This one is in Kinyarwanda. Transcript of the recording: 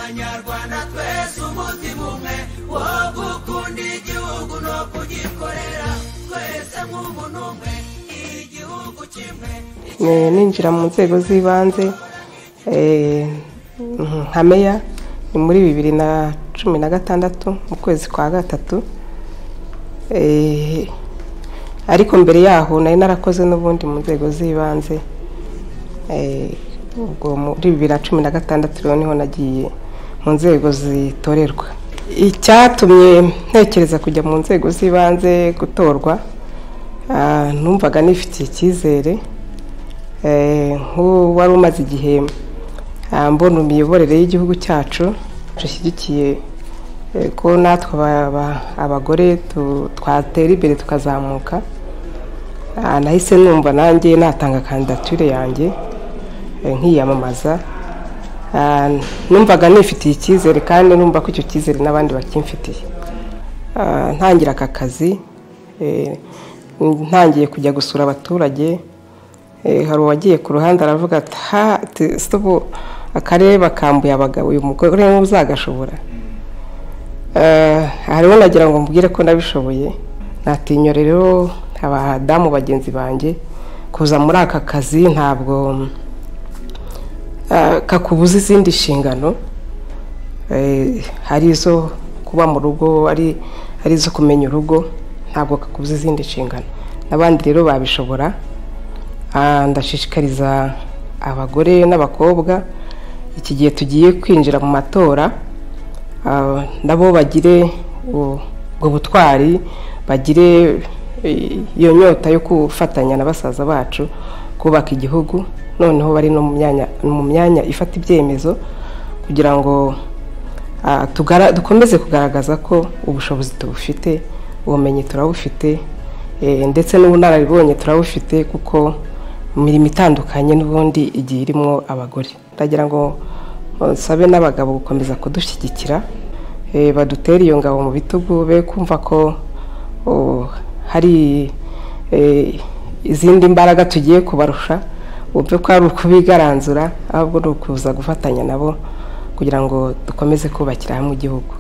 abanyarwanda twese umutima umwe wo gukunda igihugu no kugikorera twese nk'umuntu umwe igihugu kimwe. Ninjira mu nzego z'ibanze nka meya ni muri 2016 mu kwezi kwa gatatu, ariko mbere yaho nari narakoze n'ubundi mu nzego z'ibanze. Ubwo muri 2016 rero niho nagiye mu nzego zitorerwa. Icyatumye ntekereza kujya mu nzego z'ibanze gutorwa, numvaga nifitiye icyizere nk'uwari umaze igihe mbona imiyoborere y'igihugu cyacu dushyigikiye ko natwe abagore twatera imbere tukazamuka. Nahise numva nanjye natanga kandidature yanjye nkiyamamaza. Numvaga nifitiye icyizere kandi numva ko icyo cyizere n'abandi bakimfitiye. Ntangira aka kazi, ntangiye kujya gusura abaturage. Hari uwagiye ku ruhande aravuga ati stobo akareba kambuye abagabo, uyu mugore uzagashobora. Hariho nagira ngo mbwire ko nabishoboye. Natinyo rero abadamu bagenzi banjye kuza muri aka kazi ntabwo kakubuza izindi nshingano. Hari izo kuba mu rugo, ari izo kumenya urugo, ntabwo kakubuza izindi nshingano. N'abandi rero babishobora. Ndashishikariza abagore n'abakobwa iki gihe tugiye kwinjira mu matora, nabo bagire ubwo butwari, bagire iyo nyota yo gufatanya na basaza bacu kubaka igihugu, noneho bari no mu myanya ifata ibyemezo, kugira ngo dukomeze kugaragaza ko ubushobozi tubufite, ubumenyi turabufite, ndetse n'ubunararibonye turabufite, kuko imirimo itandukanye n'ubundi igiye irimo abagore. Ndagira ngo nsabe n'abagabo gukomeza kudushyigikira, badutere iyo ngabo mu bitugu, be kumva ko hari izindi mbaraga tugiye kubarusha, bumve ko ari ukubigaranzura, ahubwo ni ukuza gufatanya nabo kugira ngo dukomeze kubakira hamwe igihugu.